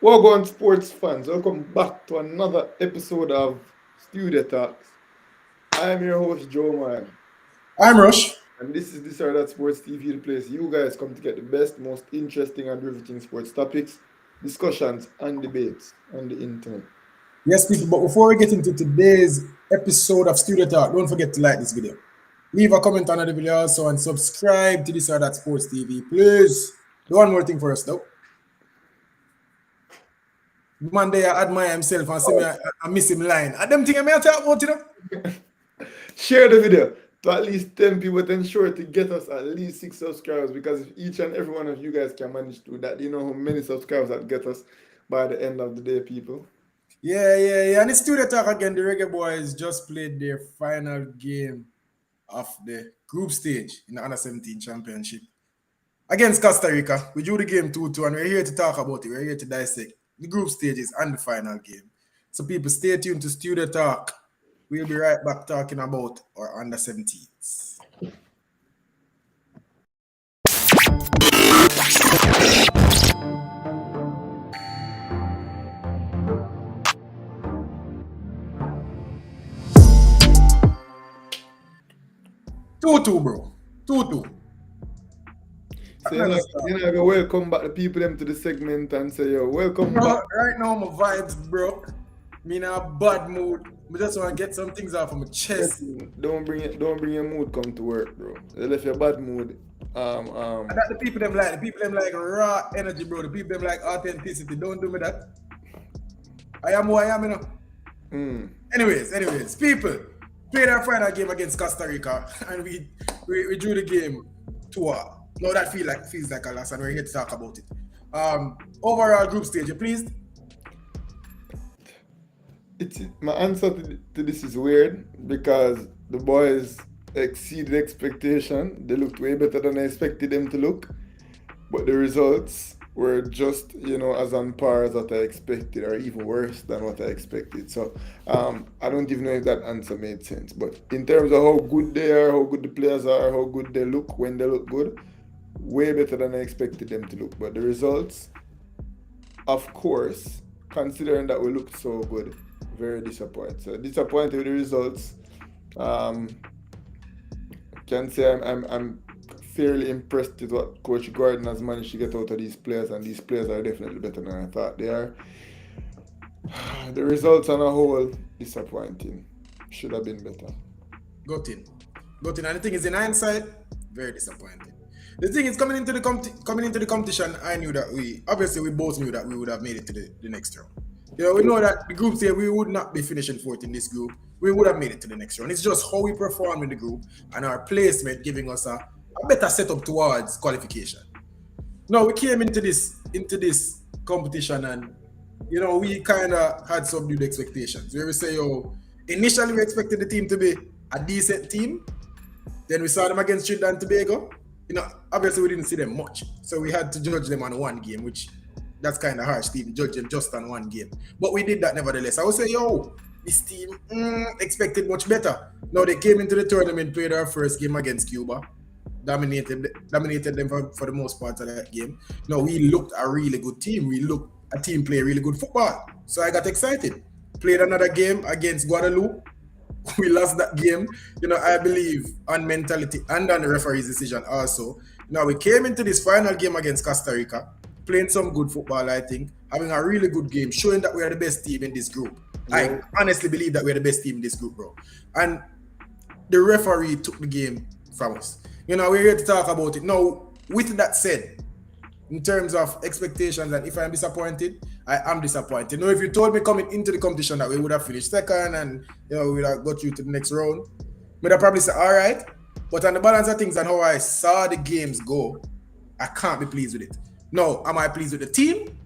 Welcome, sports fans. Welcome back to another episode of Studio Talks. I am your host, Joe Man, I'm Rush. and this is This or That Sports TV, the place you guys come to get the best, most interesting, and riveting sports topics, discussions, and debates on the internet. Yes, people, but before we get into today's episode of Studio Talk, don't forget to like this video. Leave a comment on the video also and subscribe to This or That Sports TV. Please do one more thing for us, though. Man, there I admire himself and see me, I miss him line. And them things I may talk about, you know. Share the video to at least 10 people, then ensure to get us at least 6 subscribers, because if each and every one of you guys can manage to do that, you know how many subscribers that get us by the end of the day, people. Yeah. And it's Studio Talk again. The Reggae Boys just played their final game of the group stage in the Under 17 Championship against Costa Rica. We drew the game 2-2, and we're here to talk about it. We're here to dissect the group stages and the final game. So people, stay tuned to Studio Talk. We'll be right back talking about our Under 17s. Two, bro. 2-2. So you know, welcome back the people them to the segment and say, yo, welcome back. Right now, my vibes, bro. Me in a bad mood. I just want to get some things off of my chest. Don't bring your mood come to work, bro. You left your bad mood. And that the people them like. The people them like raw energy, bro. The people them like authenticity. Don't do me that. I am who I am, you know. Anyways, people played our final game against Costa Rica, and we drew the game 2-2. Now that feels like a loss, and we're here to talk about it. Overall group stage, you pleased? My answer to this is weird, because the boys exceeded expectation. They looked way better than I expected them to look, but the results were just, as on par as what I expected, or even worse than what I expected. So I don't even know if that answer made sense. But in terms of how good they are, how good the players are, how good they look when they look good, way better than I expected them to look. But the results, of course, considering that we looked so good, very disappointed. So disappointed with the results. Can say I'm fairly impressed with what Coach Gordon has managed to get out of these players, and these players are definitely better than I thought they are. The results on a whole, disappointing. Should have been better. Got in. And the thing is, in hindsight, very disappointing. The thing is, coming into the competition, I knew that we both knew that we would have made it to the next round. We know that the group here, we would not be finishing fourth in this group. We would have made it to the next round. It's just how we perform in the group and our placement giving us a better setup towards qualification. Now, we came into this competition, and we kind of had subdued expectations. Where we say, initially we expected the team to be a decent team. Then we saw them against Trinidad and Tobago. Obviously we didn't see them much, so we had to judge them on one game, which that's kind of harsh to even judge them just on one game. But we did that nevertheless. I would say, this team expected much better. Now they came into the tournament, played our first game against Cuba, dominated them for the most part of that game. Now we looked a really good team. We looked a team play really good football. So I got excited. Played another game against Guadeloupe. We lost that game, I believe, on mentality and on the referee's decision also. Now we came into this final game against Costa Rica, playing some good football, I think, having a really good game, showing that we are the best team in this group. Yeah. I honestly believe that we're the best team in this group, bro. And the referee took the game from us. We're here to talk about it. Now, with that said, in terms of expectations, and if I'm disappointed, I am disappointed. If you told me coming into the competition that we would have finished second and we would have got through to the next round, would have probably said, all right. But on the balance of things and how I saw the games go, I can't be pleased with it. Now, am I pleased with the team?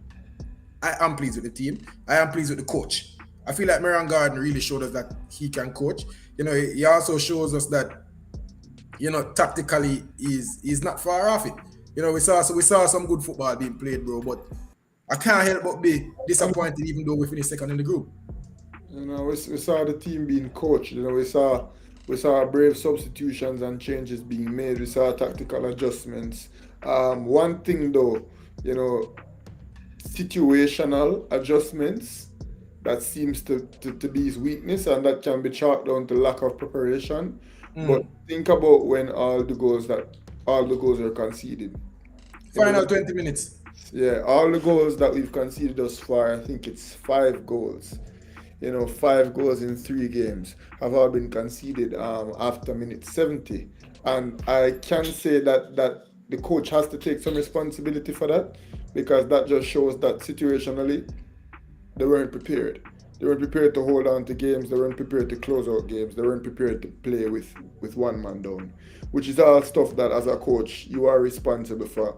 I am pleased with the team. I am pleased with the coach. I feel like Marion Garden really showed us that he can coach. He also shows us that, tactically he's not far off it. We saw some good football being played, bro. But I can't help but be I mean, disappointed even though we finished second in the group. we saw the team being coached. We saw brave substitutions and changes being made. We saw tactical adjustments. One thing though, you know, situational adjustments that seems to be his weakness, and that can be chalked down to lack of preparation. But Mm. think about when all the goals are conceded. You know, Final 20 minutes. yeah, all the goals that we've conceded thus far, I think it's 5 goals. 5 goals in 3 games have all been conceded after minute 70. And I can say that the coach has to take some responsibility for that, because that just shows that situationally they weren't prepared. They weren't prepared to hold on to games. They weren't prepared to close out games. They weren't prepared to play with one man down, which is all stuff that as a coach you are responsible for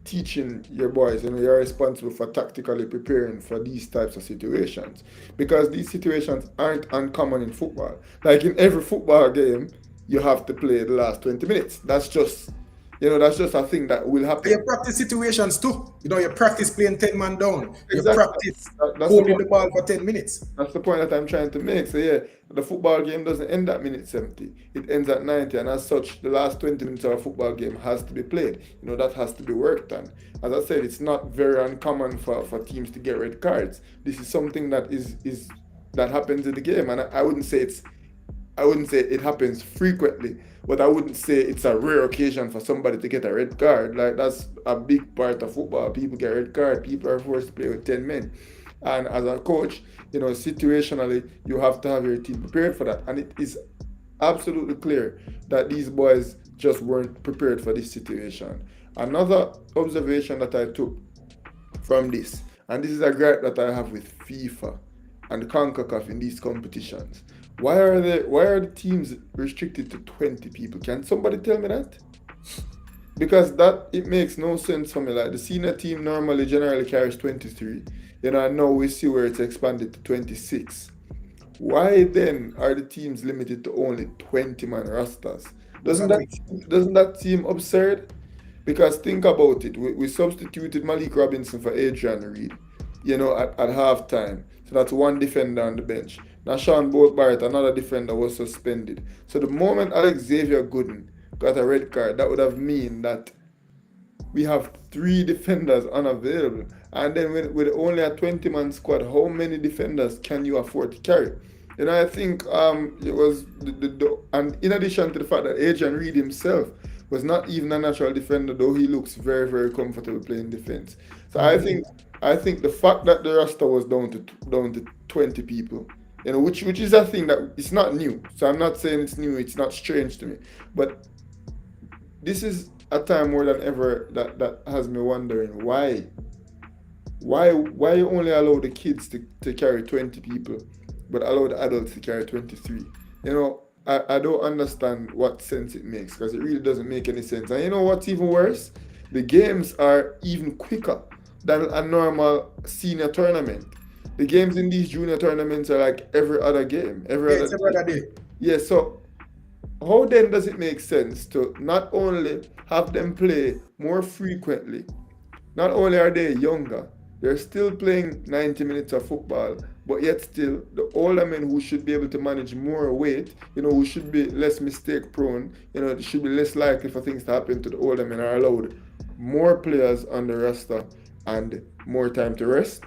teaching your boys. You're responsible for tactically preparing for these types of situations, because these situations aren't uncommon in football. Like in every football game, you have to play the last 20 minutes. That's just a thing that will You happen. practice situations too. You practice playing 10 man down. You Exactly. practice That's the holding point. the ball for 10 minutes. That's the point that I'm trying to make. So yeah, the football game doesn't end at minute 70. It ends at 90, and as such, the last 20 minutes of a football game has to be played. That has to be worked on. As I said, it's not very uncommon for teams to get red cards. This is something that happens in the game, and I wouldn't say it happens frequently, but I wouldn't say it's a rare occasion for somebody to get a red card. Like, that's a big part of football. People get red card. People are forced to play with 10 men, and as a coach, situationally, you have to have your team prepared for that. And it is absolutely clear that these boys just weren't prepared for this situation. Another observation that I took from this, and this is a gripe that I have with FIFA and CONCACAF in these competitions. Why are the teams restricted to 20 people? Can somebody tell me that? Because that it makes no sense for me. Like, the senior team normally generally carries 23. I know we see where it's expanded to 26. Why then are the teams limited to only 20-man rosters? Those Doesn't are the that weeks. doesn't that seem absurd? Because think about it. We substituted Malik Robinson for Adrian Reed, at halftime. So that's one defender on the bench. Now Sean Bolt Barrett, another defender, was suspended. So the moment Alex Xavier Gooden got a red card, that would have mean that we have 3 defenders unavailable. And then with only a 20-man squad, how many defenders can you afford to carry? I think it was and in addition to the fact that Adrian Reed himself was not even a natural defender, though he looks very, very comfortable playing defense. So I think the fact that the roster was down to 20 people, which is a thing that it's not new. So I'm not saying it's new, it's not strange to me. But this is a time more than ever that has me wondering why you only allow the kids to carry 20 people, but allow the adults to carry 23. I don't understand what sense it makes, because it really doesn't make any sense. And you know what's even worse? The games are even quicker than a normal senior tournament. The games in these junior tournaments are like every other game, every Yeah, other it's every day. other day. Yeah, so how then does it make sense to not only have them play more frequently? Not only are they younger, they're still playing 90 minutes of football, but yet still, the older men who should be able to manage more weight, who should be less mistake prone, should be less likely for things to happen to the older men, are allowed more players on the roster and more time to rest.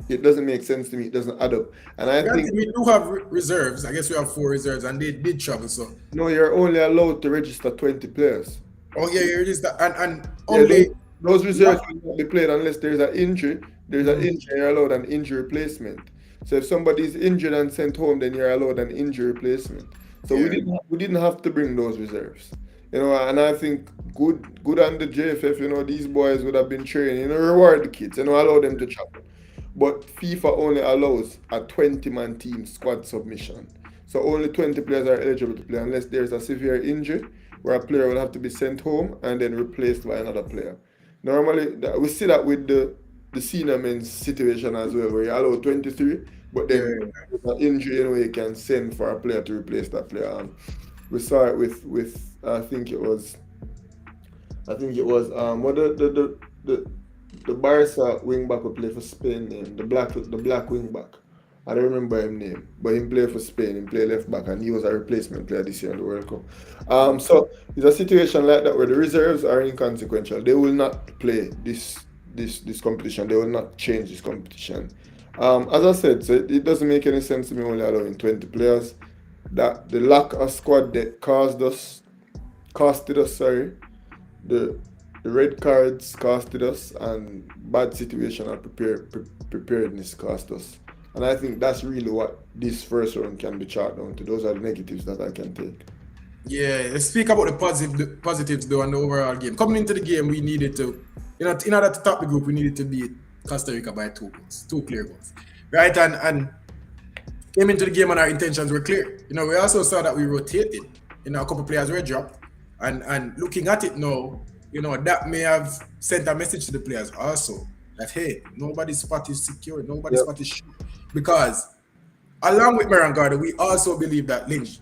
It doesn't make sense to me. It doesn't add up. And I think, Granted, we do have reserves. I guess we have 4 reserves, and they did travel. So, no, you're only allowed to register 20 players. oh yeah, it is that, and Yeah, those, only those you have, reserves will not be played unless there's an injury. There's an mm, injury, you're allowed an injury replacement. So if somebody's injured and sent home, then you're allowed an injury replacement. So we yeah. didn't have to bring those reserves. And I think good on the JFF, these boys would have been training, reward the kids, allow them to travel. But FIFA only allows a 20-man team squad submission. So only 20 players are eligible to play unless there's a severe injury where a player will have to be sent home and then replaced by another player. Normally, we see that with the senior men's situation as well, where you allow 23, but Yeah, then an injury, you can send for a player to replace that player. We saw it with I think it was what the the Barca wing back who play for Spain name, the black wing back. I don't remember him name, but he played for Spain. He played left back, and he was a replacement player this year in the World Cup. So it's a situation like that where the reserves are inconsequential. They will not play this competition. They will not change this competition. As I said, so it doesn't make any sense to me only allowing 20 players. That the lack of squad that costed us, sorry, the the red cards costed us, and bad situational preparedness cost us. And I think that's really what this first round can be chalked down to. Those are the negatives that I can take. Yeah, let's speak about the positives though on the overall game. Coming into the game, we needed to, in order to top the group, we needed to beat Costa Rica by 2 goals, 2 clear goals, right? And came into the game and our intentions were clear. We also saw that we rotated. A couple players were dropped, and looking at it now, that may have sent a message to the players also that hey, nobody's spot is secure, nobody's Yep. spot is sure, because along with Meran Gardner, we also believe that Lynch,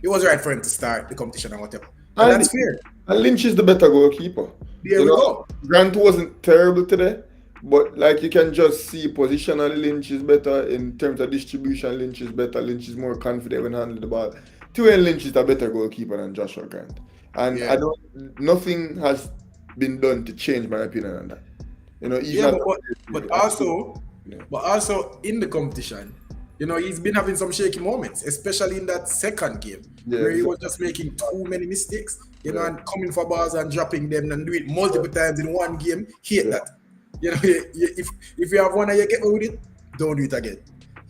it was right for him to start the competition and whatever, and And that's fair. and Lynch is the better goalkeeper. There You we know, go. Grant wasn't terrible today, but like you can just see positionally Lynch is better in terms of distribution. Lynch is better. Lynch is more confident when handling the ball. Tuan Lynch is a better goalkeeper than Joshua Grant, and Yeah, I don't. Nothing has been done to change my opinion on that. yeah, Even at but I still, also, in the competition, he's been having some shaky moments, especially in that second game yeah, where he was exactly. just making too many mistakes, Yeah, and coming for balls and dropping them and do it multiple times in one game. Hate yeah. that. If you have one and you get away with it, don't do it again.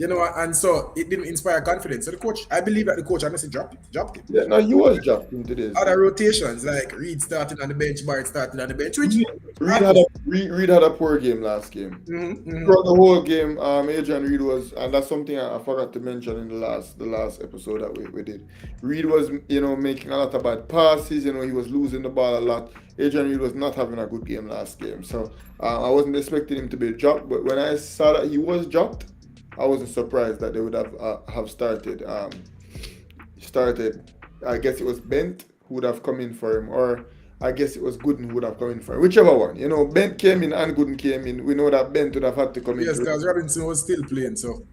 And so it didn't inspire confidence. So the coach, I believe that the coach honestly dropped him. Yeah, no, he was dropped in today's Other game. rotations like Reed starting on the bench, Barrett starting on the bench, which Reed, Reed had happy. a poor game last game. Throughout the whole game, Adrian Reed was, and that's something I forgot to mention in the last episode that we did. Reed was, making a lot of bad passes. He was losing the ball a lot. Adrian Reed was not having a good game last game, so I wasn't expecting him to be dropped. But when I saw that he was dropped, I wasn't surprised that they would have started. Started. I guess it was Bent who would have come in for him, or I guess it was Gooden who would have come in for him. Whichever one. Bent came in and Gooden came in. We know that Bent would have had to come in Yes, to because Robinson was still playing, so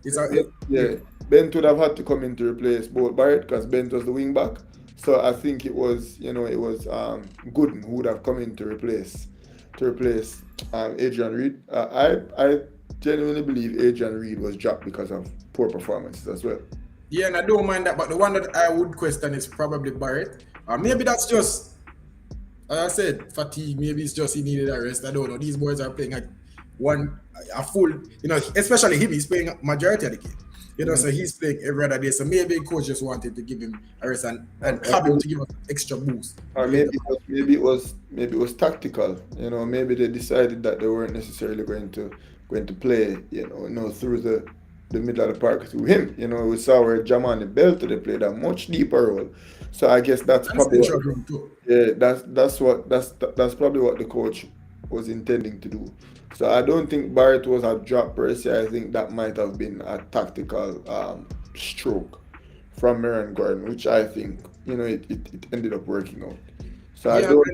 yeah. Bent would have had to come in to replace both Barrett because Bent was the wing back. So I think Gooden who would have come in to replace Adrian Reed. I genuinely believe Adrian Reed was dropped because of poor performances as well. yeah, and I don't mind that. But the one that I would question is probably Barrett. Or maybe that's just, as I said, fatigue. Maybe it's just he needed a rest. I don't know. These boys are playing a full, especially him. He's playing majority of the game. So he's playing every other day. So maybe coach just wanted to give him a rest and have him to give us extra boost Or later. maybe it was tactical. Maybe they decided that they weren't necessarily going to play. No, through the middle of the park through him. We saw where Jamani Bell today played a much deeper role. So I guess that's And probably what central room too. yeah, that's probably what the coach was intending to do. So I don't think Barrett was a drop per se. I think that might have been a tactical stroke from Maron Gordon, which I think it ended up working out. So I Yeah, don't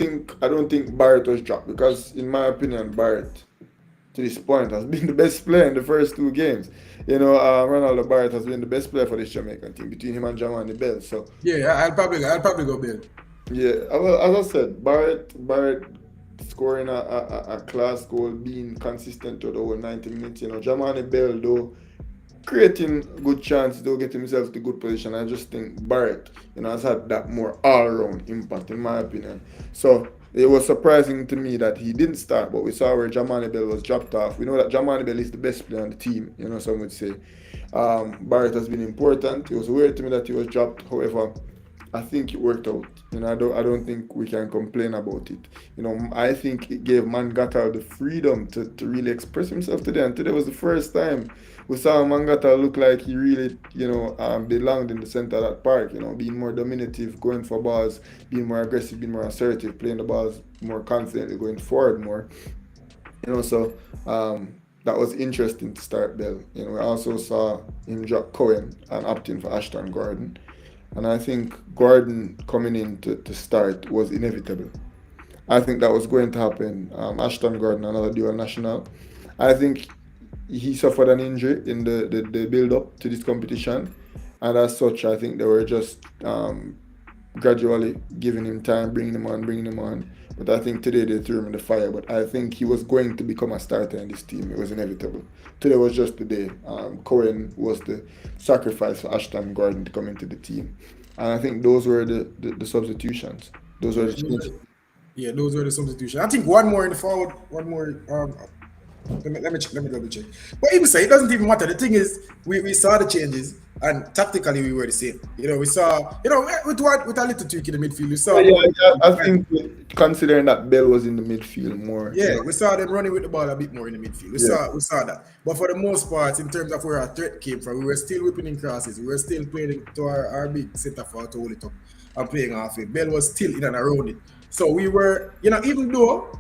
and I don't think Barrett was dropped because in my opinion Barrett to this point has been the best player in the first 2 games. Ronaldo Barrett has been the best player for this Jamaican team between him and Jamani Bell. So yeah, I'll probably go Bill. yeah, well, as I said, Barrett scoring a class goal, being consistent to the whole 90 minutes. Jamani Bell though creating good chances, though getting himself to good position. I just think Barrett, has had that more all-round impact in my opinion. So it was surprising to me that he didn't start, but we saw where Jamani Bell was dropped off. We know that Jamani Bell is the best player on the team. Some would say. Barrett has been important. It was weird to me that he was dropped. However, I think it worked out. I don't think we can complain about it. I think it gave Mangata the freedom to really express himself today. And today was the first time we saw Mangata look like he really, belonged in the center of that park. Being more dominative, going for balls, being more aggressive, being more assertive, playing the balls more confidently, going forward more. So that was interesting to start Bell. We also saw him drop Cohen and opt in for Ashton Gordon. And I think Gordon coming in to start was inevitable. I think that was going to happen. Ashton Gordon, another dual national. I think he suffered an injury in the build up to this competition, and as such, I think they were just gradually giving him time, bringing him on. But I think today they threw him in the fire. But I think he was going to become a starter in this team. It was inevitable. Today was just the day. Cohen was the sacrifice for Ashton Gordon to come into the team. And I think those were the substitutions. Those were Yeah, the changes. yeah, those were the substitutions. I think one more in the forward, one more. Let me double check. But even say it doesn't even matter. The thing is, we saw the changes and tactically we were the same. We saw with a little tweak in the midfield. We saw Yeah, both. yeah, I think considering that Bell was in the midfield more. Yeah, we saw them running with the ball a bit more in the midfield. Yeah. We saw that. But for the most part, in terms of where our threat came from, we were still whipping in crosses. We were still playing to our big centre forward to hold it up and playing off it. Bell was still in and around it. So we were, even though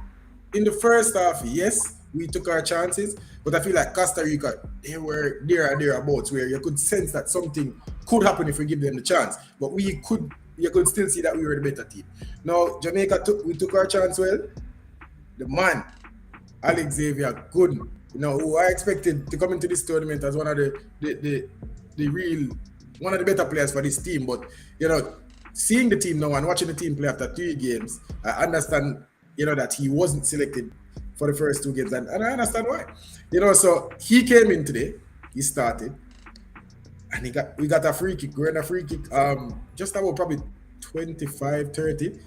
in the first half, yes, we took our chances, but I feel like Costa Rica, they were thereabouts where you could sense that something could happen if we give them the chance. But you could still see that we were the better team. Now Jamaica we took our chance well. The man, Alex Xavier Gooden, who I expected to come into this tournament as one of the real one of the better players for this team. But seeing the team now and watching the team play after 3 games, I understand that he wasn't selected for the first 2 games, and I understand why. So he came in today, he started, and we got a free kick. We ran a free kick, just about probably 25, 30.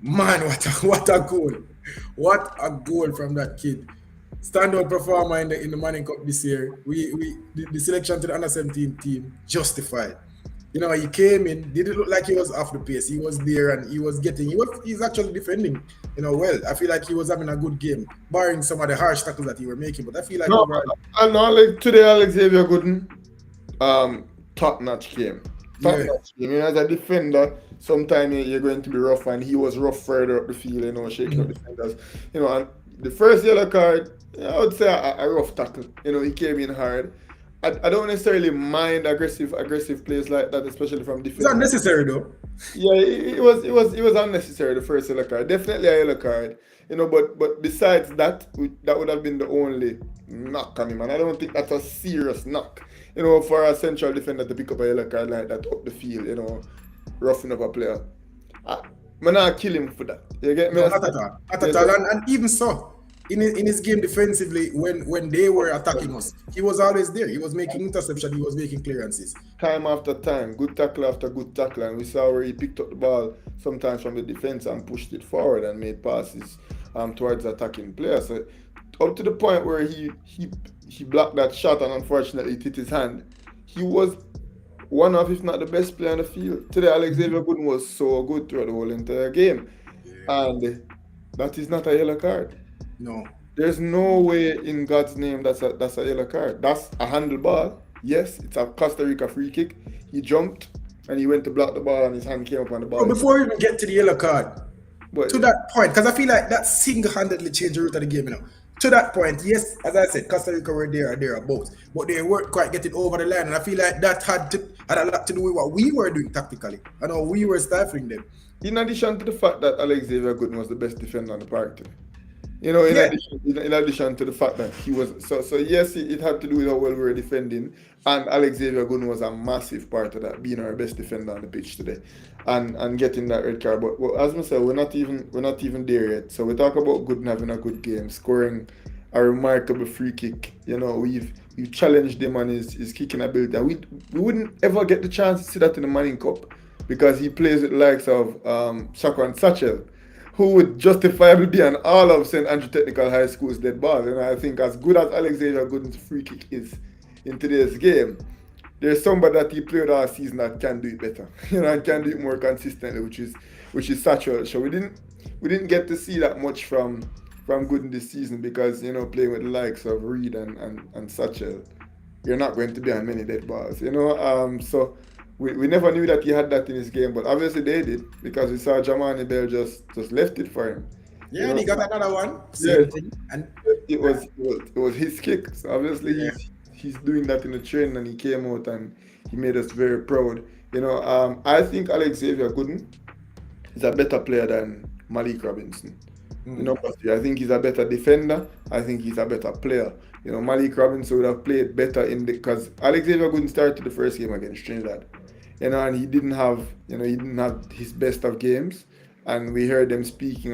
Man, what a goal! What a goal from that kid. Standout performer in the Manning Cup this year. The selection to the under 17 team justified. He came in, didn't look like he was off the pace. He was there and he's actually defending, well. I feel like he was having a good game, barring some of the harsh tackles that he were making. But I feel like No, I know like today Alex Xavier Gooden, top notch game. Top notch game. As a defender, sometimes you're going to be rough, and he was rough further up the field, shaking up defenders. And the first yellow card, I would say a rough tackle. He came in hard. I don't necessarily mind aggressive plays like that, especially from defense. It's unnecessary though. Yeah, it was unnecessary, the first yellow card. Definitely a yellow card. But besides that, that would have been the only knock on him, and I don't think that's a serious knock. For a central defender to pick up a yellow card like that up the field, roughing up a player. I'm not kill him for that. You get me? No, not at all. And even so, in his game defensively, when they were attacking us, he was always there. He was making interception. He was making clearances. Time after time, good tackle after good tackle, and we saw where he picked up the ball sometimes from the defense and pushed it forward and made passes towards attacking players. So up to the point where he blocked that shot and unfortunately it hit his hand. He was one of, if not the best player on the field. Today, Alex Xavier Gooden was so good throughout the whole entire game, and that is not a yellow card. No. There's no way in God's name that's a yellow card. That's a handleball. Yes, it's a Costa Rica free kick. He jumped and he went to block the ball and his hand came up on the ball. But before we even get to the yellow card, to that point, because I feel like that single-handedly changed the route of the game, To that point, yes, as I said, Costa Rica were thereabouts, but they weren't quite getting over the line, and I feel like that had a lot to do with what we were doing tactically. I know we were stifling them. In addition to the fact that Alex Xavier Gooden was the best defender on the park today. In addition to the fact that he was so yes, it had to do with how well we were defending, and Alex Xavier Gooden was a massive part of that, being our best defender on the pitch today, and getting that red card. But as I said, we're not even there yet. So we talk about Gooden having a good game, scoring a remarkable free kick. We've challenged him on his kicking ability, and we wouldn't ever get the chance to see that in the Manning Cup because he plays with the likes of Sako and Satchel, who would justifiably be an all of St. Andrew Technical High School's dead ball. And I think as good as Alex Xavier Gooden's free kick is in today's game, there's somebody that he played all season that can do it better, and can do it more consistently, which is Satchel. So we didn't get to see that much from Gooden this season because playing with the likes of Reed and Satchel, you're not going to be on many dead balls. So we never knew that he had that in his game, but obviously they did because we saw Jamani Bell just left it for him. Yeah, and he got another one. Same thing. And it was his kick. So obviously he's doing that in the training, and he came out and he made us very proud. I think Alex Xavier Gooden is a better player than Malik Robinson. The number three. I think he's a better defender. I think he's a better player. Malik Robinson would have played better because Alex Xavier couldn't start the first game against Trinidad. And he didn't have, he didn't have his best of games. And we heard them speaking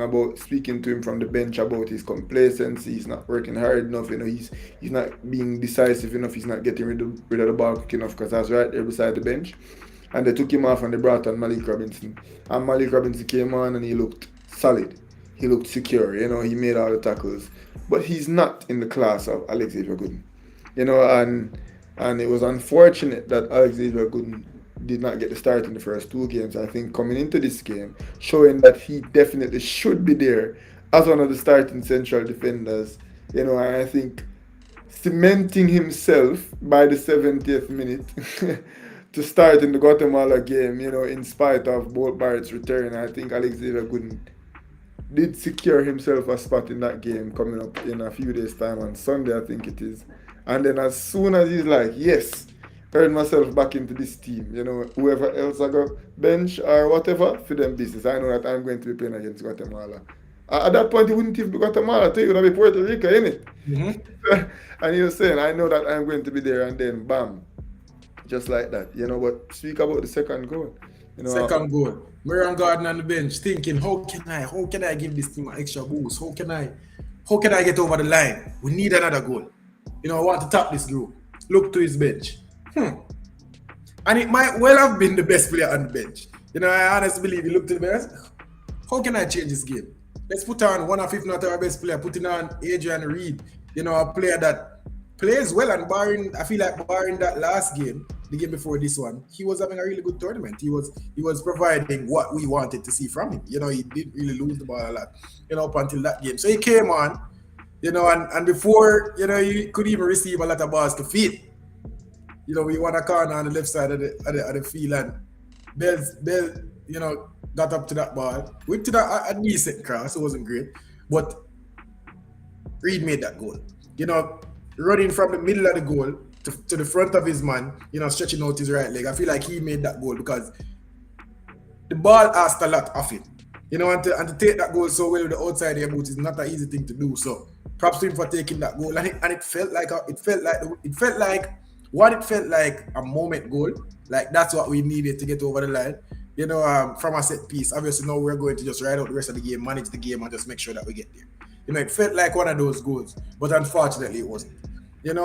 to him from the bench about his complacency. He's not working hard enough. He's not being decisive enough. He's not getting rid of the ball quick enough because that's right there beside the bench. And they took him off and they brought on Malik Robinson. And Malik Robinson came on and he looked solid. He looked secure. He made all the tackles. But he's not in the class of Alex Xavier Gooden. And it was unfortunate that Alex Xavier Gooden did not get the start in the first two games. I think coming into this game, showing that he definitely should be there as one of the starting central defenders. And I think cementing himself by the 70th minute to start in the Guatemala game, in spite of Bolt Barrett's return. I think Alex Xavier Gooden did secure himself a spot in that game coming up in a few days' time on Sunday, I think it is. And then as soon as he's like, yes, earn myself back into this team, whoever else I go bench or whatever, for them business. I know that I'm going to be playing against Guatemala. At that point, he wouldn't even be Guatemala, too. It would have been Puerto Rico, innit? And he was saying, I know that I'm going to be there, and then bam, just like that. But speak about the second goal. Second goal. Marion Gordon on the bench thinking, how can I give this team an extra boost? How can I get over the line? We need another goal. I want to top this group. Look to his bench. And it might well have been the best player on the bench. I honestly believe he looked to the bench. How can I change this game? Let's put on one of, if not our best player, putting on Adrian Reed, a player that plays well, and I feel like barring that last game, the game before this one, he was having a really good tournament. He was providing what we wanted to see from him. He didn't really lose the ball a lot, up until that game. So he came on, and before, he could even receive a lot of balls to feed. We won a corner on the left side of the field, and Bell, got up to that ball. We did a decent cross. It wasn't great, but Reed made that goal. Running from the middle of the goal to the front of his man, stretching out his right leg. I feel like he made that goal because the ball asked a lot of him. And to take that goal so well with the outside of your boot is not an easy thing to do. So props to him for taking that goal. And it felt like a moment goal. Like that's what we needed to get over the line. From a set piece. Obviously now we're going to just ride out the rest of the game, manage the game, and just make sure that we get there. It felt like one of those goals, but unfortunately it wasn't. And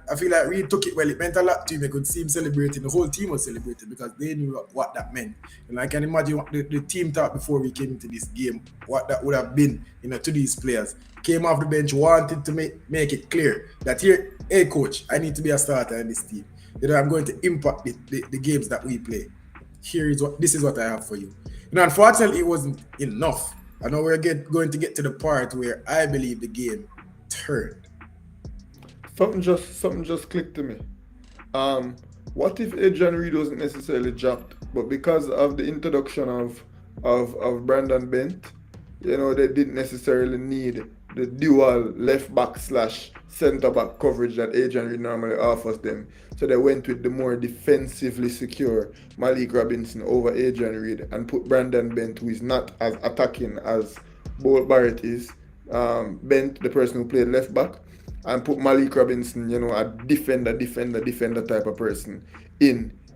I feel like Reed took it well. It meant a lot to him. I could see him celebrating. The whole team was celebrating because they knew what that meant. And I can imagine what the team thought before we came into this game, what that would have been, to these players. Came off the bench, wanted to make it clear that here, hey coach, I need to be a starter in this team. I'm going to impact the games that we play. This is what I have for you. Unfortunately, it wasn't enough. I know we're going to get to the part where I believe the game turned. Something just clicked to me. What if Adrian Reed wasn't necessarily dropped, but because of the introduction of Brandon Bent, they didn't necessarily need the dual left back / centre back coverage that Adrian Reed normally offers them. So they went with the more defensively secure Malik Robinson over Adrian Reed and put Brandon Bent, who is not as attacking as Bolt Barrett is, Bent, the person who played left back, and put Malik Robinson, a defender type of person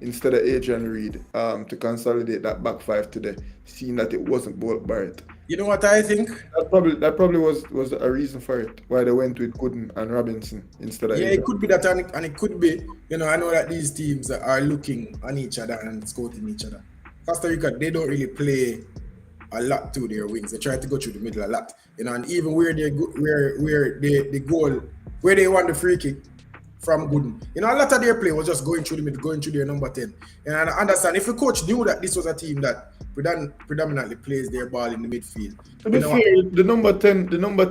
instead of Adrian Reed to consolidate that back five today, seeing that it wasn't Bolt Barrett. You know what I think? That probably was a reason for it, why they went with Gooden and Robinson instead of Yeah, Adrian. it could be that, and it could be, I know that these teams are looking on each other and scouting each other. Costa Rica, they don't really play a lot to their wings. They try to go through the middle a lot, and even where they won the free kick from Gooden. A lot of their play was just going through the middle, going through their number 10. And I understand if the coach knew that this was a team that predominantly plays their ball in the midfield. To be fair, the number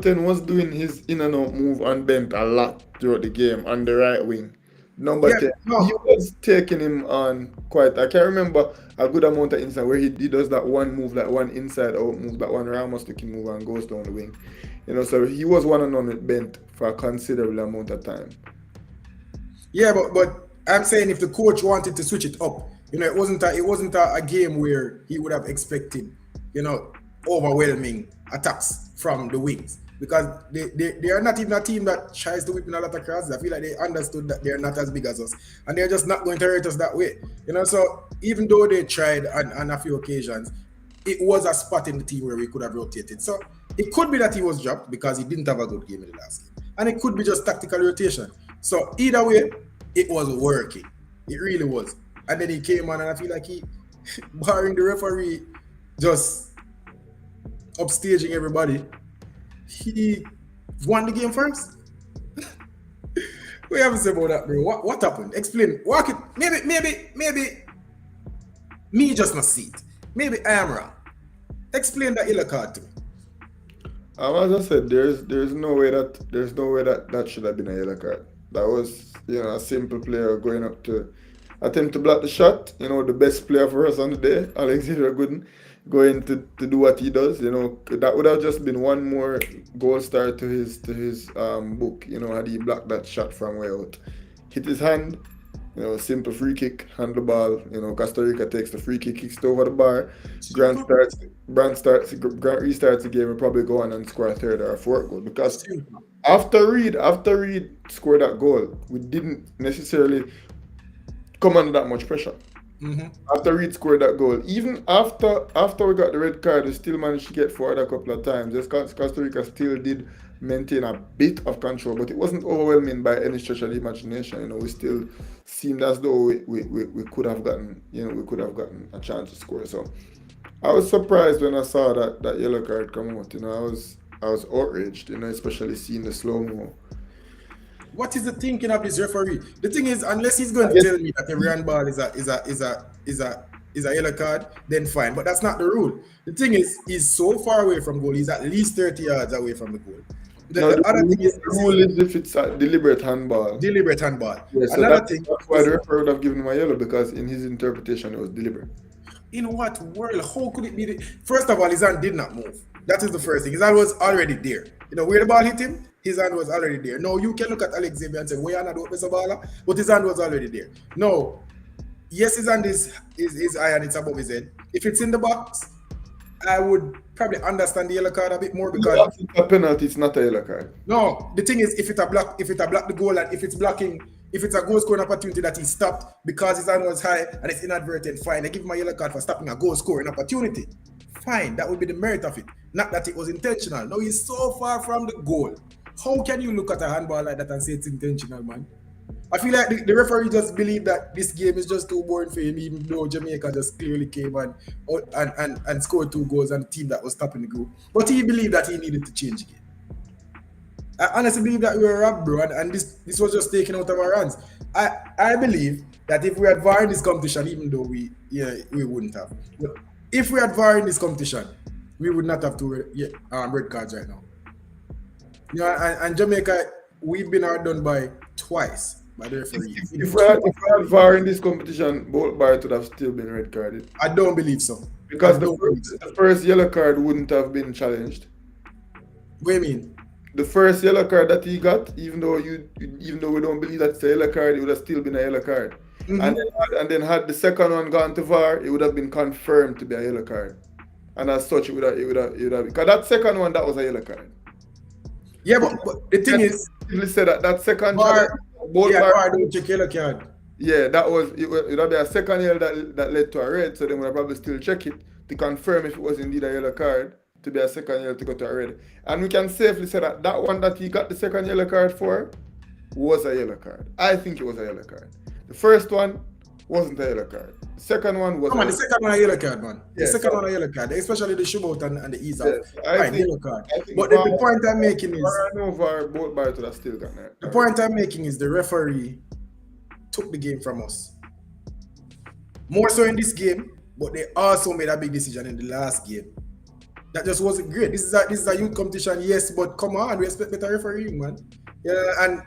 10 was doing his in and out move on Bent a lot throughout the game on the right wing. Number 10, he was taking him on quite. I can remember a good amount of instances where he does that one move, that one inside out move, that one Ramos looking move and goes down the wing. So he was 1-on-1 with Bent for a considerable amount of time. Yeah, but I'm saying if the coach wanted to switch it up, it wasn't a game where he would have expected, overwhelming attacks from the wings because they are not even a team that tries to whip in a lot of crosses. I feel like they understood that they're not as big as us and they're just not going to hurt us that way. So even though they tried on a few occasions, it was a spot in the team where we could have rotated. So it could be that he was dropped because he didn't have a good game in the last game. And it could be just tactical rotation. So either way, it was working. It really was. And then he came on and I feel like he, barring the referee just upstaging everybody, he won the game first. What you have to say about that, bro? What happened? Explain. Walk it. Maybe me just not see it. Maybe I am wrong. Explain that yellow card to me. As I said, there's no way that should have been a yellow card. That was a simple player going up to attempt to block the shot. The best player for us on the day, Alexander Gooden, going to do what he does. That would have just been one more goal star to his book. Had he blocked that shot from way out, hit his hand. Simple free kick, hand the ball. Costa Rica takes the free kick, kicks it over the bar. Grant restarts the game and probably go on and score a third or a fourth goal. Because after Reed scored that goal, we didn't necessarily come under that much pressure. Mm-hmm. After Reed scored that goal, even after we got the red card, we still managed to get forward a couple of times. Just Costa Rica still did maintain a bit of control, but it wasn't overwhelming by any stretch of the imagination. We still seemed as though we could have gotten a chance to score. So I was surprised when I saw that yellow card come out. I was outraged, especially seeing the slow-mo. What is the thinking of this referee? The thing is, unless he's going to tell me that every handball is a yellow card, then fine. But that's not the rule. The thing is, he's so far away from goal. He's at least 30 yards away from the goal. The other thing is, the rule is if it's a deliberate handball. Deliberate handball. Yeah, so that's why the referee would have given him a yellow, because in his interpretation it was deliberate. In what world? How could it be? First of all, his hand did not move. That is the first thing. His hand was already there. Where the ball hit him, his hand was already there. No, you can look at Alex Xavier and say, "Why are not open the ball?" But his hand was already there. No, yes, his hand is high and it's above his head. If it's in the box, I would probably understand the yellow card a bit more, because it's a penalty, it's not a yellow card. No, the thing is, if it a block the goal, and if it's a goal scoring opportunity that he stopped because his hand was high and it's inadvertent, fine. They give him a yellow card for stopping a goal scoring opportunity. Fine, that would be the merit of it. Not that it was intentional. No, he's so far from the goal. How can you look at a handball like that and say it's intentional, man? I feel like the referee just believed that this game is just too boring for him, even though Jamaica just clearly came and scored 2 goals and the team that was topping the group. But he believed that he needed to change the game. I honestly believe that we were robbed, bro, and this was just taken out of our hands. I believe that if we had VAR in this competition, even though we wouldn't have. But if we had VAR in this competition, we would not have 2 red cards right now. And Jamaica, we've been outdone by twice by the referee. If we had VAR in this competition, both Barrett would have still been red carded. I don't believe so. Because the first yellow card wouldn't have been challenged. What do you mean? The first yellow card that he got, even though we don't believe that's a yellow card, it would have still been a yellow card. Mm-hmm. And then had the second one gone to VAR, it would have been confirmed to be a yellow card. And as such, it would have because that second one, that was a yellow card. Yeah, but the thing is, you said that second VAR don't check yellow card. Yeah, it would have been a second yellow that led to a red, so then we'll probably still check it to confirm if it was indeed a yellow card, to be a second yellow to go to a red. And we can safely say that one that he got the second yellow card for was a yellow card. I think it was a yellow card. The first one wasn't a yellow card. The second one was. Come on, the second one a yellow card, man. The second one a yellow card, especially the shootout and the ease out. Yellow card. But the point I'm making is. Both Barrett would have still got that. The point I'm making is the referee took the game from us. More so in this game, but they also made a big decision in the last game. That just wasn't great. This is a youth competition, yes, but come on, we expect better refereeing, man. Yeah, and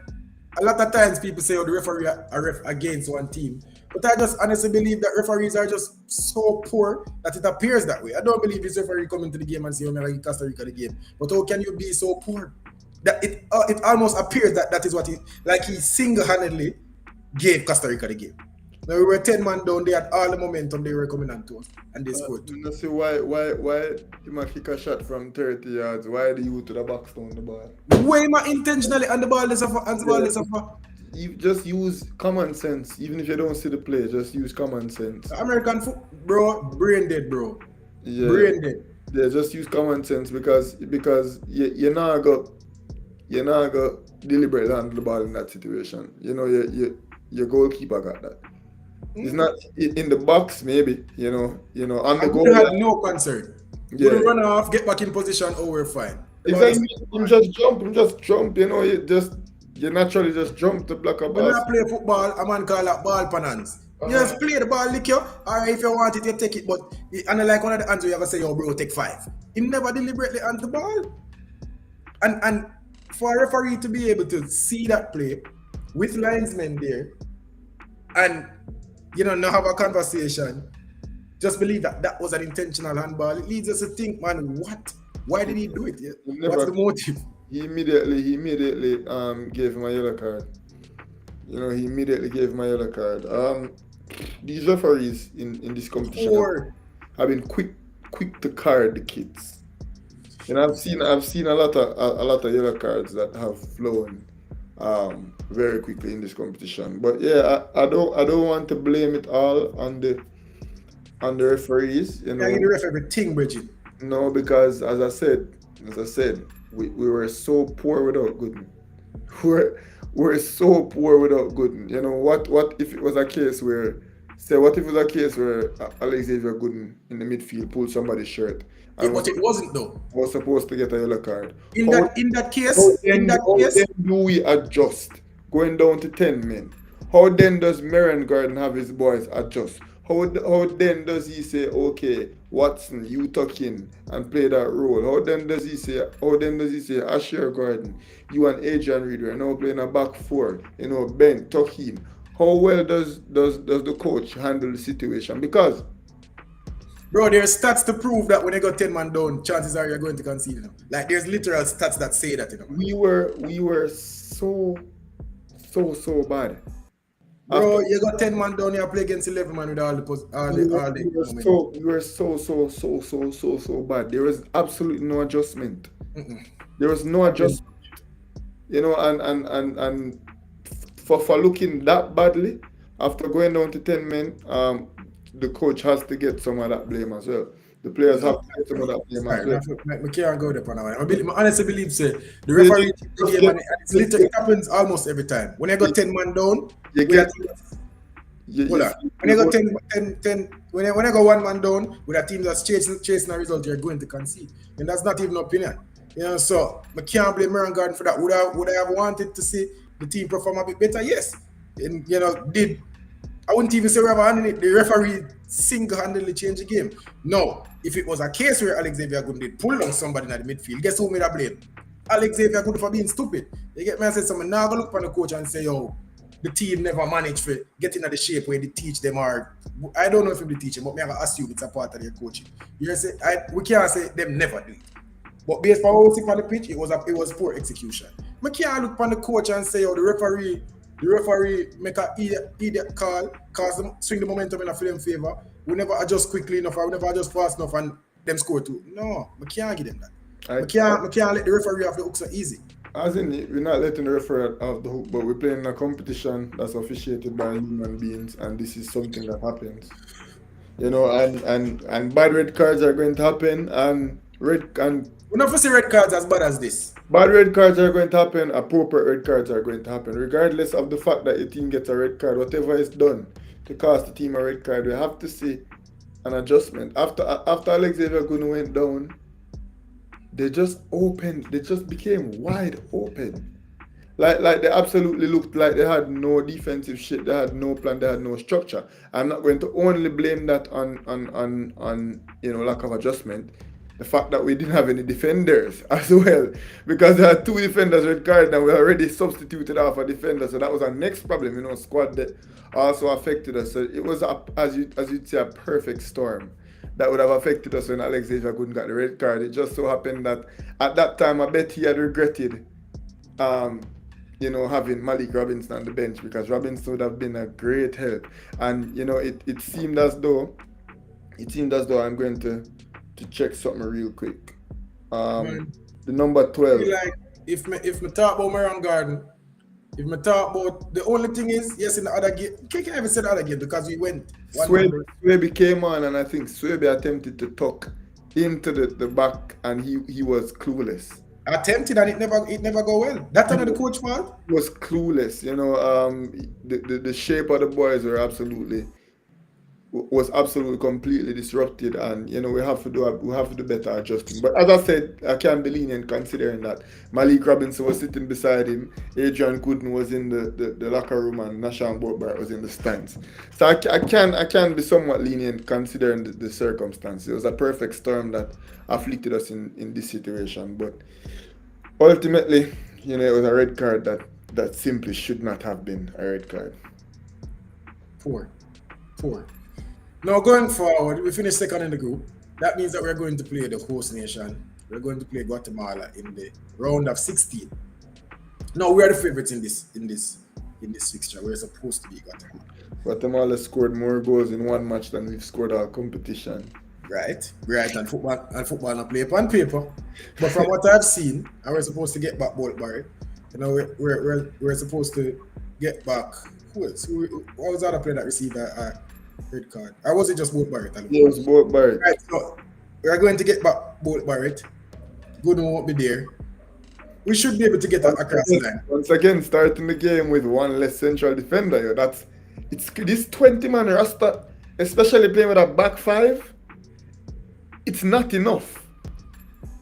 a lot of times people say, the referee are against one team. But I just honestly believe that referees are just so poor that it appears that way. I don't believe this referee coming to the game and say, "Oh, I Costa Rica the game." But how can you be so poor? That it almost appears that is what he single-handedly gave Costa Rica the game. Now we were 10 man down, they had all the momentum they were coming on to us, and they scored two. You know, see why he might kick a shot from 30 yards? Why the you to the box down the ball? Way more intentionally, and the ball is off, and the ball is off. You just use common sense, even if you don't see the play. Just use common sense. American football, bro, brain dead, bro. Yeah, Brain dead. yeah. Just use common sense because you're not go deliberately handle the ball in that situation. You know, your goalkeeper got that. It's not in the box, maybe. You know, on the And goal we had line. no concern. Yeah. We run off, get back in position, oh, we're fine. The ball Exactly. is- Him just jump. You know, you naturally just jump to block a When ball. I play football, a man call that ball panans. You just play the ball, lick you. Alright, if you want it, you take it. But and like one of the hands, you ever say, yo, bro, take 5. He never deliberately hand the ball. And for a referee to be able to see that play with linesmen there and not have a conversation, just believe that was an intentional handball. It leads us to think, man, what? Why did he do it? What's the motive? He immediately gave him a yellow card. You know, he immediately gave him a yellow card. These referees in this competition have been quick to card the kids. And I've seen a lot of yellow cards that have flown very quickly in this competition. But yeah, I don't want to blame it all on the referees. You know, Yeah, you ref everything, Bridget. no, because as I said, we were so poor without Gooden. We're so poor without Gooden. You know, what if it was a case where Alexavier Gooden in the midfield pulled somebody's shirt and But it wasn't though. was supposed to get a yellow card? In that case, How then do we adjust going down to 10 men? How then does Merrion Garden have his boys adjust? How then does he say, okay, Watson, you tuck in and play that role? How then does he say, Asher Garden, you and Adrian Reed are now playing a back 4, Ben, tuck in. How well does the coach handle the situation? Because bro, there's stats to prove that when you got 10 man down, chances are you're going to concede. Like there's literal stats that say that. we were so bad. Bro, you got 10 man down, you play against 11 man with all the We were so bad. There was absolutely no adjustment. There was no adjustment. You know, and for looking that badly, after going down to 10 men, the coach has to get some of that blame as well. The players have to get some of that blame as well. I can't go there for now. I honestly believe say the referee the game and it happens almost every time. When you got 10 man down, You when get you got 10 when you go 1 man down with a team that's chasing a result, you're going to concede. And that's not even an opinion. You know, so I can't blame Merrion Garden for that. Would I have wanted to see the team perform a bit better? Yes. And I wouldn't even say we have a hand in it. The referee single-handedly changed the game. No. If it was a case where Alexavier Gooden did pull on somebody in the midfield, guess who made a blame? Alexavier Gooden for being stupid. You get me? I said something. Now I go look for the coach and say, yo, the team never managed to get into the shape where they teach them, or I don't know if they teach them, but I have to assume it's a part of their coaching. You say we can't say them never do it. But based on what we see on the pitch, it was poor execution. I can't look on the coach and say, oh, the referee make a idiot call, swing the momentum in a film favor. We never adjust quickly enough, or we never adjust fast enough, and them score 2. No, I can't give them that. I can't let the referee off the hook so easy. As in, we're not letting the referee off the hook, but we're playing a competition that's officiated by human beings, and this is something that happens. You know, and bad red cards are going to happen, We're not for see red cards as bad as this. Bad red cards are going to happen, appropriate red cards are going to happen. Regardless of the fact that the team gets a red card, whatever is done to cost the team a red card, we have to see an adjustment. After Alexavier Gooden went down, they just became wide open. Like they absolutely looked like they had no defensive shit, they had no plan, they had no structure. I'm not going to only blame that on lack of adjustment. The fact that we didn't have any defenders as well, because there had 2 defenders red card and we already substituted off a defender, so that was our next problem. Squad that also affected us. So it was as you'd say, a perfect storm that would have affected us when Alexavier Gooden got the red card. It just so happened that at that time I bet he had regretted having Malik Robinson on the bench, because Robinson would have been a great help. And it seemed as though I'm going to check something real quick. Um, Man, the number I feel 12. like if me talk about Marion Garden, if me talk about the only thing is, yes, in the other game, can't even say the other game because we went one Swaby, number. Swaby came on, and I think Swaby attempted to tuck into the back, and he was clueless. Attempted and it never go well. That time the coach fault. He was clueless. The shape of the boys was absolutely completely disrupted, and we have to do better adjusting. But as I said, I can't be lenient considering that Malik Robinson was sitting beside him, Adrian Gooden was in the locker room, and Nashan Bortbar was in the stands. So I can be somewhat lenient considering the circumstances. It was a perfect storm that afflicted us in this situation, but ultimately, it was a red card that simply should not have been a red card. Four. Now going forward, we finished second in the group. That means that we're going to play the host nation. We're going to play Guatemala in the round of 16. No, we are the favorites in this fixture. We're supposed to be Guatemala. Guatemala scored more goals in one match than we've scored our competition. Right, and football not play on paper. But from what I've seen, and we're supposed to get back Bolt Barrett. We're supposed to get back. Who else? What was the other player that received a red card? Or was it just Bolt Barrett? It was both Barrett. Right, so we're going to get back Bolt Barrett. Gooden won't be there. We should be able to get across the line. Once again, starting the game with one less central defender. It's this 20-man roster, especially playing with a back five. It's not enough.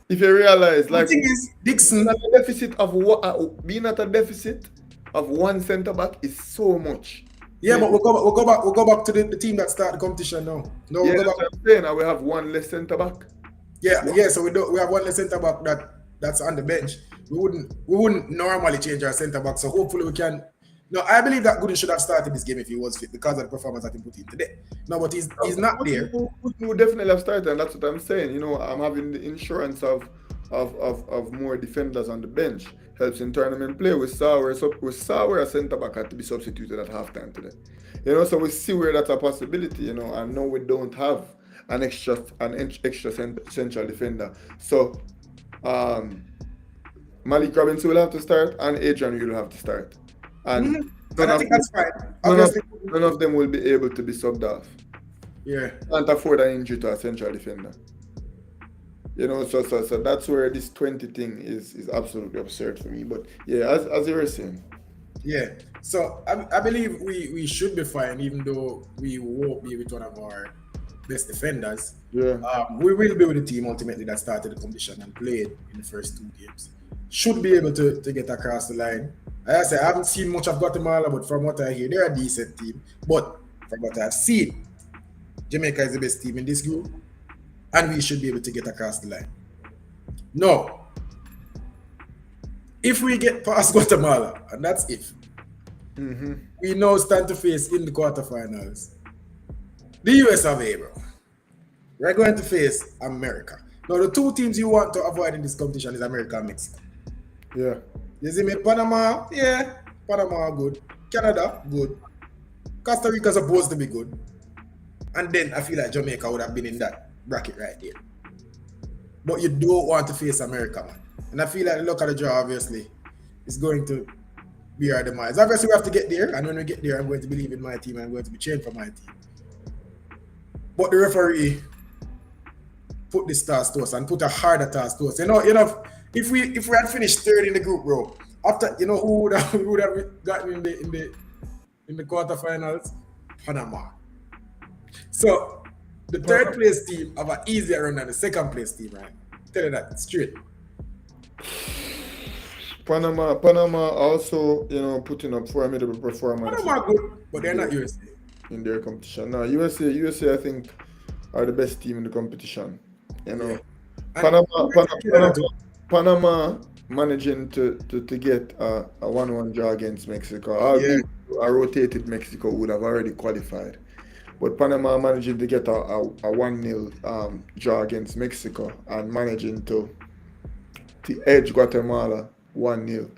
If you realize, The like, thing is, Dixon, being at a deficit of one centre back is so much. yeah, but we'll go back to the team that started the competition now. No, Yeah, we'll go that's back. what I'm saying. And we have one less centre back. Yeah. So we have one less centre back that's on the bench. We wouldn't normally change our centre back. So hopefully we can. No, I believe that Gooden should have started this game if he was fit because of the performance that he put in today. No, but he's not there. We would definitely have started, and that's what I'm saying. I'm having the insurance of more defenders on the bench. Helps in tournament play. We saw where a centre back had to be substituted at halftime today. So we see where that's a possibility. And no, we don't have an extra central defender. So Malik Robinson will have to start, and Adrian will have to start. And And I think that's fine. none Obviously, of them will be able to be subbed off. yeah. Can't afford an injury to a central defender. So that's where this 20 thing is absolutely absurd for me. But yeah, as you were saying. Yeah. So I believe we should be fine, even though we won't be with one of our best defenders. Yeah. We will be with the team ultimately that started the competition and played in the first two games. Should be able to get across the line. Like I said, I haven't seen much of Guatemala, but from what I hear, they're a decent team. But from what I've seen, Jamaica is the best team in this group, and we should be able to get across the line. No. If we get past Guatemala, and that's if, we now stand to face in the quarterfinals the US of A, bro. We're going to face America. Now, the two teams you want to avoid in this competition is America and Mexico. Yeah. You see me, Panama, yeah, Panama good. Canada, good. Costa Rica supposed to be good. And then I feel like Jamaica would have been in that bracket right there. But you don't want to face America, man. And I feel like the luck of the draw, obviously, is going to be our demise. Obviously, we have to get there. And when we get there, I'm going to believe in my team. I'm going to be cheering for my team. But the referee put this task to us and put a harder task to us. If we had finished third in the group, bro, after who would have gotten in the quarterfinals? Panama. So the third place team have an easier run than the second place team, right? Tell you that straight. Panama also, putting up formidable performance. Panama good, but they're not USA. In their competition. Now USA I think are the best team in the competition. Yeah. Panama managing to get a 1-1 draw against Mexico. Albeit a rotated Mexico would have already qualified. But Panama managing to get a 1-0 draw against Mexico and managing to edge Guatemala 1-0.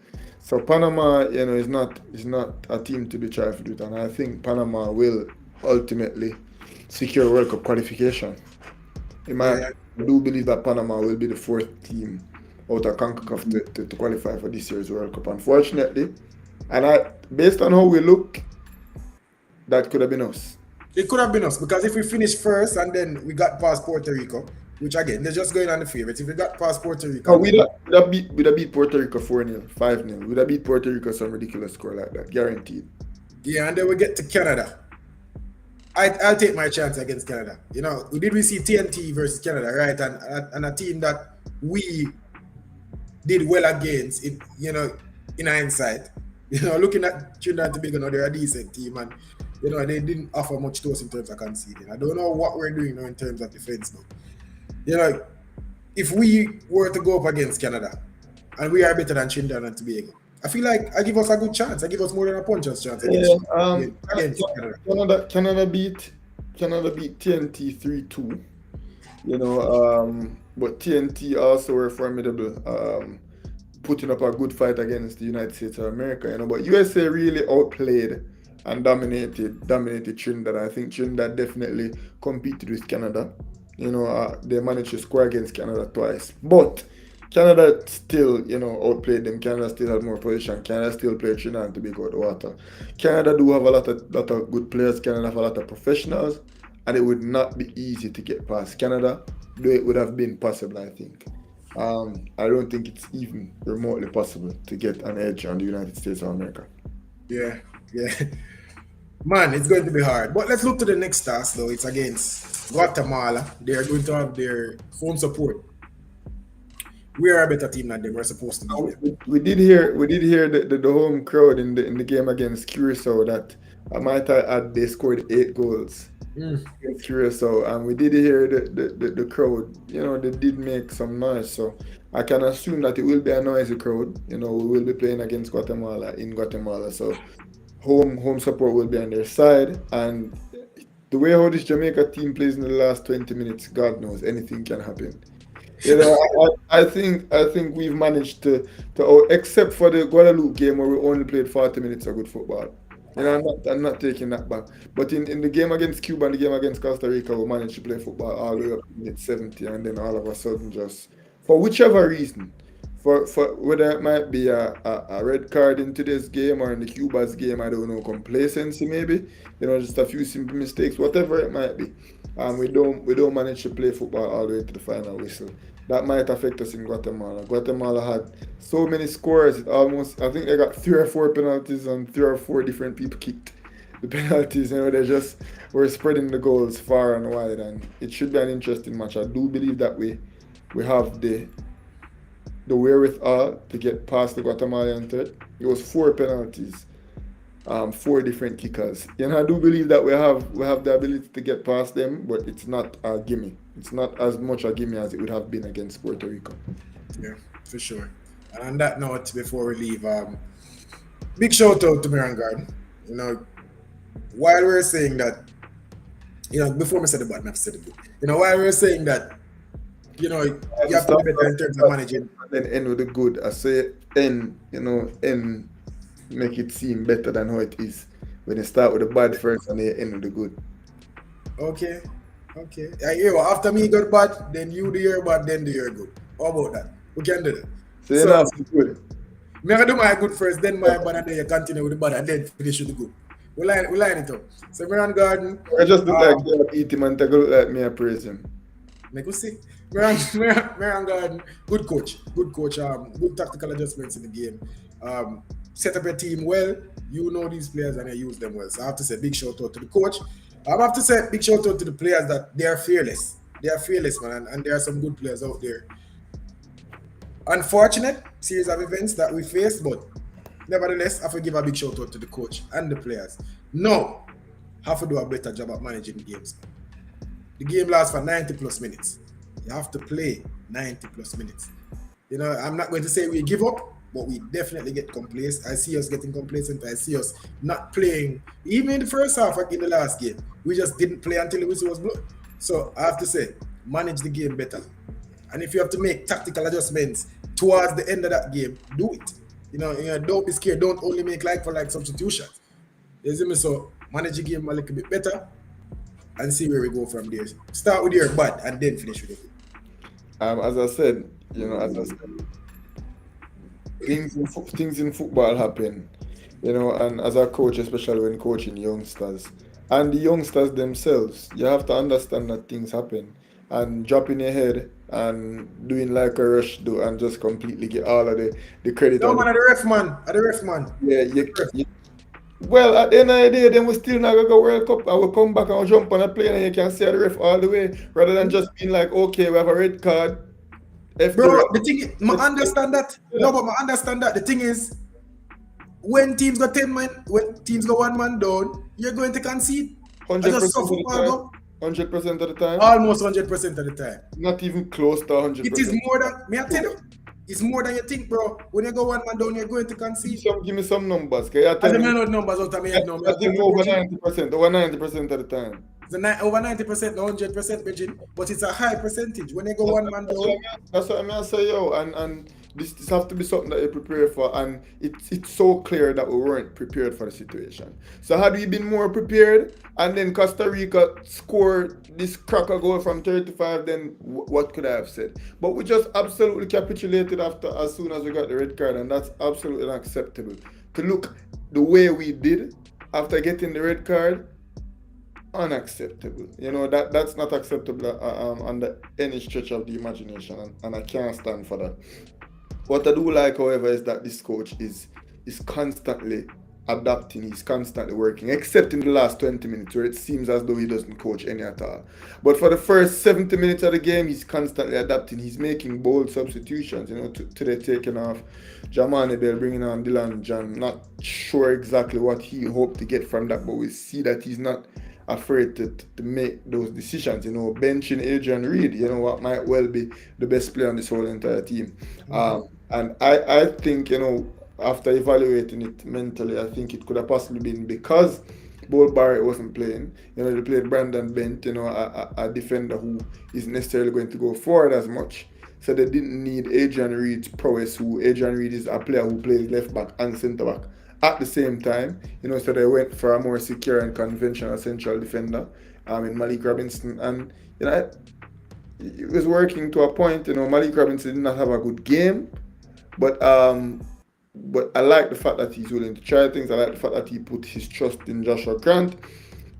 So Panama, is not a team to be trifled with, and I think Panama will ultimately secure World Cup qualification. Yeah, I do believe that Panama will be the fourth team out of CONCACAF to qualify for this year's World Cup. Unfortunately, and based on how we look, that could have been us. it could have been us because if we finished first and then we got past Puerto Rico, which again they're just going on the favorites. If we got past Puerto Rico No, and then we'd have beat Puerto Rico 4-0, 5-0. We'd have beat Puerto Rico some ridiculous score like that, guaranteed. yeah, and then we get to Canada. I'll take my chance against Canada. We see TNT versus Canada, right? And a team that we did well against, in hindsight. Looking at Trinidad and Tobago, they're a decent team, and they didn't offer much to us in terms of conceding. I don't know what we're doing now in terms of defense, but if we were to go up against Canada, and we are better than Trinidad and Tobago, I feel like I give us a good chance. I give us more than a puncher's chance Yeah, against Canada. Canada beat TNT 3-2. But TNT also were formidable, putting up a good fight against the United States of America. But USA really outplayed and dominated Trinidad. I think Trinidad definitely competed with Canada. They managed to score against Canada twice, but Canada still, outplayed them. Canada still had more position. Canada still played Trinidad to be out the water. Canada do have a lot of good players. Canada have a lot of professionals, and it would not be easy to get past Canada, though it would have been possible, I think. I don't think it's even remotely possible to get an edge on the United States of America. Yeah, yeah. Man, it's going to be hard. But let's look to the next task, though. It's against Guatemala. They are going to have their home support. We are a better team than them. We're supposed to beat them. We did hear the home crowd in the game against Curacao that I might add they scored 8 goals against Curacao, and we did hear the crowd. They did make some noise, so I can assume that it will be a noisy crowd. We will be playing against Guatemala in Guatemala, so home support will be on their side, and the way how this Jamaica team plays in the last 20 minutes, God knows anything can happen. I think we've managed to except for the Guadeloupe game where we only played 40 minutes of good football. I'm not taking that back. But in the game against Cuba and the game against Costa Rica, we managed to play football all the way up to minute 70, and then all of a sudden, just for whichever reason, for whether it might be a red card in today's game or in the Cuba's game, I don't know, complacency maybe, just a few simple mistakes, whatever it might be. We don't manage to play football all the way to the final whistle. That might affect us in Guatemala. Guatemala had so many scores, I think they got 3 or 4 penalties and 3 or 4 different people kicked the penalties. They just were spreading the goals far and wide, and it should be an interesting match. I do believe that we have the wherewithal to get past the Guatemalan threat. It was 4 penalties, 4 different kickers. I do believe that we have the ability to get past them, but it's not a gimme. It's not as much a gimme as it would have been against Puerto Rico. Yeah, for sure. And on that note, before we leave, big shout out to Miran Garden. While we're saying that, before we said the bad, I've said it good. While we're saying that, you have to be better in terms of managing. Then end with the good. I say end, end make it seem better than how it is. When you start with the bad first and you end with the good. Okay. I hear what, after me got bad, then you do your bad, then do your good. How about that? We can do that. So you know good. Me I do my good first, then my bad, and then you continue with the bad, and then finish with the good. We line it up. So Miran Garden. I just look like you beat him and take a look like me I praise him. Make us see. Miran Garden, good coach. Good tactical adjustments in the game. Set up your team well. You know these players and you use them well. So I have to say big shout out to the coach. I have to say big shout out to the players that they are fearless. They are fearless, man, and there are some good players out there. Unfortunate series of events that we faced, but nevertheless, I have to give a big shout out to the coach and the players. No, have to do a better job at managing the games. The game lasts for 90 plus minutes. You have to play 90 plus minutes. I'm not going to say we give up, but we definitely get complacent. I see us getting complacent. I see us not playing. Even in the first half, like in the last game, we just didn't play until the whistle was blown. So I have to say, manage the game better. And if you have to make tactical adjustments towards the end of that game, do it. Don't be scared. Don't only make like for like substitutions. You see me? So manage the game a little bit better and see where we go from there. Start with your bad and then finish with the good. As I said, as I said, things in football happen, and as a coach, especially when coaching youngsters and the youngsters themselves, you have to understand that things happen and dropping your head and doing like a rush do and just completely get all of the credit No and man, at the ref man, at the ref man. yeah, At the ref. well, at the end of the day, then we still not gonna go World Cup. I will come back and we'll jump on a plane and you can see the ref all the way, rather than just being like, okay, we have a red card, F the Bro, ref. the thing is, I understand that. No, but I understand that. The thing is, when teams go 10 man, when teams go one man down, you're going to concede. I Hundred just saw percent of the football time. go 100% of the time. almost 100% of the time. Not even close to It is 100%. more than me. I tell you, it's more than you think, bro. When you go one man down, you're going to concede. Give me some numbers. Can you I tell don't me? know numbers out of my head now. I think over 90%. Over 90% of the time. It's over 90%, 100%, Virgin, but it's a high percentage. When you go one man down, That's what I mean. I say, yo, and this have to be something that you prepare for, and it's so clear that we weren't prepared for the situation. So had we been more prepared, and then Costa Rica scored this cracker goal from 35, then what could I have said? But we just absolutely capitulated after as soon as we got the red card, and that's absolutely unacceptable. To look the way we did after getting the red card, unacceptable. That's not acceptable under any stretch of the imagination, and I can't stand for that. What I do like, however, is that this coach is constantly adapting. He's constantly working, except in the last 20 minutes where it seems as though he doesn't coach any at all. But for the first 70 minutes of the game, he's constantly adapting. He's making bold substitutions. Today taking off Jamani Bell, bringing on Dylan John. Not sure exactly what he hoped to get from that, but we see that he's not afraid to make those decisions. Benching Adrian Reed, what might well be the best player on this whole entire team. And I think, after evaluating it mentally, I think it could have possibly been because Bull Barrett wasn't playing. They played Brandon Bent, a defender who isn't necessarily going to go forward as much. So they didn't need Adrian Reed's prowess, who Adrian Reed is a player who plays left back and centre back at the same time. So they went for a more secure and conventional central defender in Malik Robinson. And, it was working to a point. Malik Robinson did not have a good game, but I like the fact that he's willing to try things. I like the fact that he put his trust in Joshua Grant.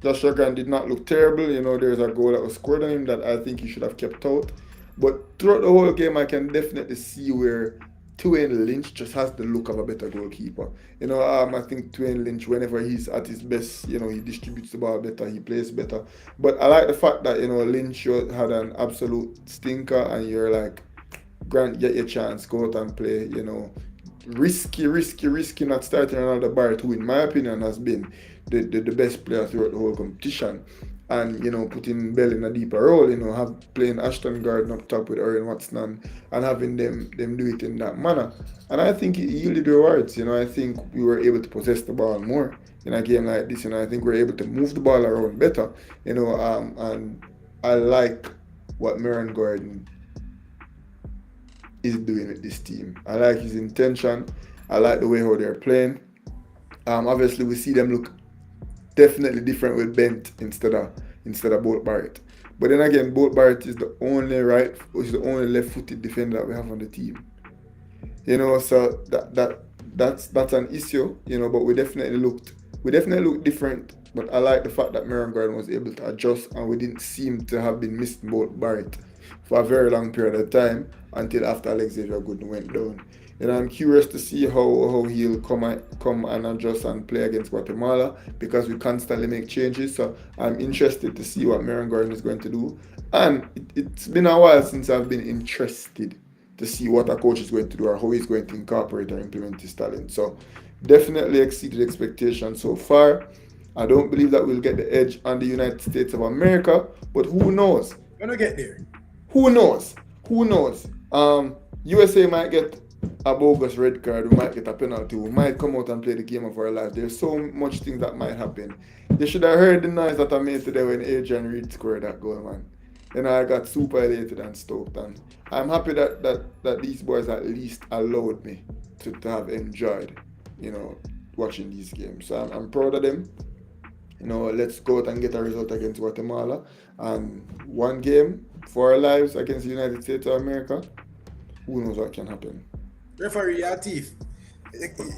Joshua Grant did not look terrible. There's a goal that was scored on him that I think he should have kept out. But throughout the whole game, I can definitely see where Twain Lynch just has the look of a better goalkeeper. I think Twain Lynch, whenever he's at his best, he distributes the ball better, he plays better. But I like the fact that, Lynch had an absolute stinker, and you're like, Grant, get your chance, go out and play, risky not starting another Barrett, who in my opinion has been the best player throughout the whole competition. And putting Bell in a deeper role, playing Ashton Gordon up top with Aaron Watson and having them do it in that manner. And I think it yielded rewards. I think we were able to possess the ball more in a game like this. I think we're able to move the ball around better. And I like what Aaron Gordon is doing with this team. I like his intention. I like the way how they're playing. Obviously, we see them look definitely different with Bent instead of Bolt Barrett. But then again, Bolt Barrett is the only left-footed defender that we have on the team. So that's an issue. But we definitely looked different. But I like the fact that Aaron Gordon was able to adjust, and we didn't seem to have been missing Bolt Barrett for a very long period of time until after Alexander Gooden went down. I'm curious to see how he'll come and adjust and play against Guatemala, because we constantly make changes. So I'm interested to see what Aaron Gordon is going to do. And it's been a while since I've been interested to see what a coach is going to do or how he's going to incorporate or implement his talent. So definitely exceeded expectations so far. I don't believe that we'll get the edge on the United States of America, but who knows? When we get there. Who knows? USA might get a bogus red card, we might get a penalty, we might come out and play the game of our lives. There's so much things that might happen. You should have heard the noise that I made today when Adrian Reed scored that goal, man. I got super elated and stoked, and I'm happy that these boys at least allowed me to have enjoyed, watching these games. So I'm proud of them. Let's go out and get a result against Guatemala, and one game for our lives against the United States of America. Who knows what can happen? Referee, your thief.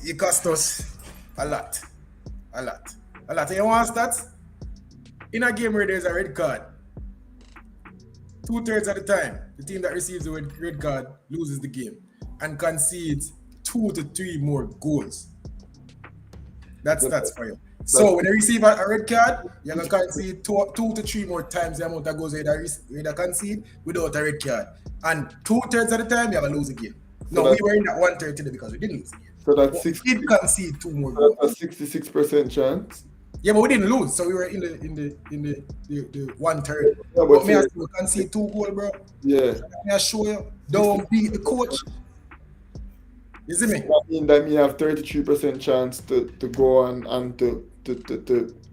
You cost us a lot. A lot. A lot. And you want stats? In a game where there's a red card, 2/3 of the time, the team that receives the red card loses the game and concedes 2 to 3 more goals. That's for you. So when you receive a red card, you're going to concede 2 to 3 more times the amount that goes with a concede without a red card. And 2/3 of the time, you're going to lose the game. No, we were in that 1/3 today because we didn't lose the game. So that's we did concede 2 more goals. That's a 66% chance. Yeah, but we didn't lose, so we were in the 1/3. Yeah, but me I still concede 2 goals, bro. Yeah. I show you, don't beat the coach. You see me? That means have 33% chance to go on and to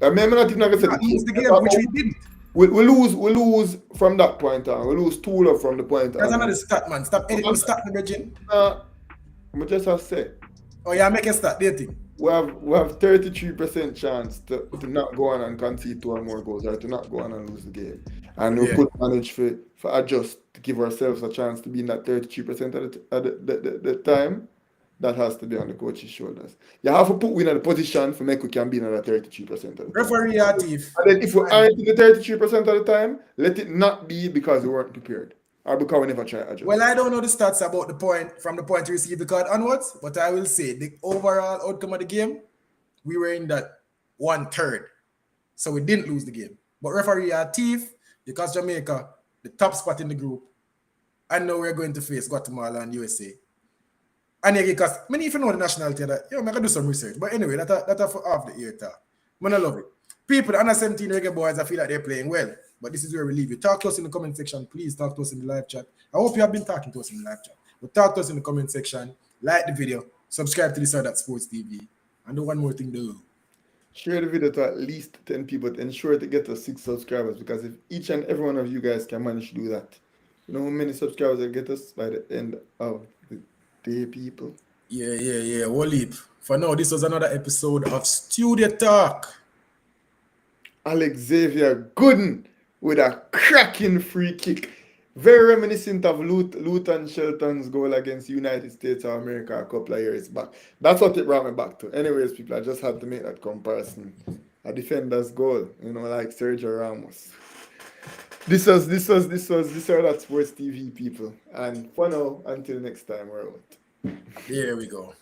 I mean, I'm not even gonna say lose the game, which we didn't. We lose from that point on. We lose 2 from the point on. That's another stat, man. Stop editing stat, Virgin. I just have to say. Oh yeah, make a stat, do you think? We have 33% chance to not go on and concede 2 or more goals, or to not go on and lose the game. And we could manage for adjust to give ourselves a chance to be in that 33% at the time. That has to be on the coach's shoulders. You have to put in a position for make we can be in that 33% of the time. Referee or thief. And then if we aren't in the 33% of the time, let it not be because we weren't prepared. Or because we never tried adjust. Well, I don't know the stats about the point from the point you received the card onwards, but I will say the overall outcome of the game, we were in that 1/3. So we didn't lose the game. But referee or thief, because Jamaica, the top spot in the group, and now we're going to face Guatemala and USA. And because many if you know the nationality that I can do some research. But anyway, that's for half the year talk. Man, I love it. People, the under 17 reggae boys, I feel like they're playing well. But this is where we leave you. Talk to us in the comment section. Please talk to us in the live chat. I hope you have been talking to us in the live chat. But talk to us in the comment section. Like the video. Subscribe to the side at Sports TV. And do one more thing though. Share the video to at least 10 people, but ensure to get us 6 subscribers, because if each and every one of you guys can manage to do that, you know how many subscribers will get us by the end of the day, people? Yeah. Waleep. For now, this was another episode of Studio Talk. Alex Xavier Gooden with a cracking free kick. Very reminiscent of Luton Shelton's goal against the United States of America a couple of years back. That's what it brought me back to. Anyways, people, I just had to make that comparison. A defender's goal, like Sergio Ramos. This was that Sports TV, people. And for now, until next time, we're out. Here we go.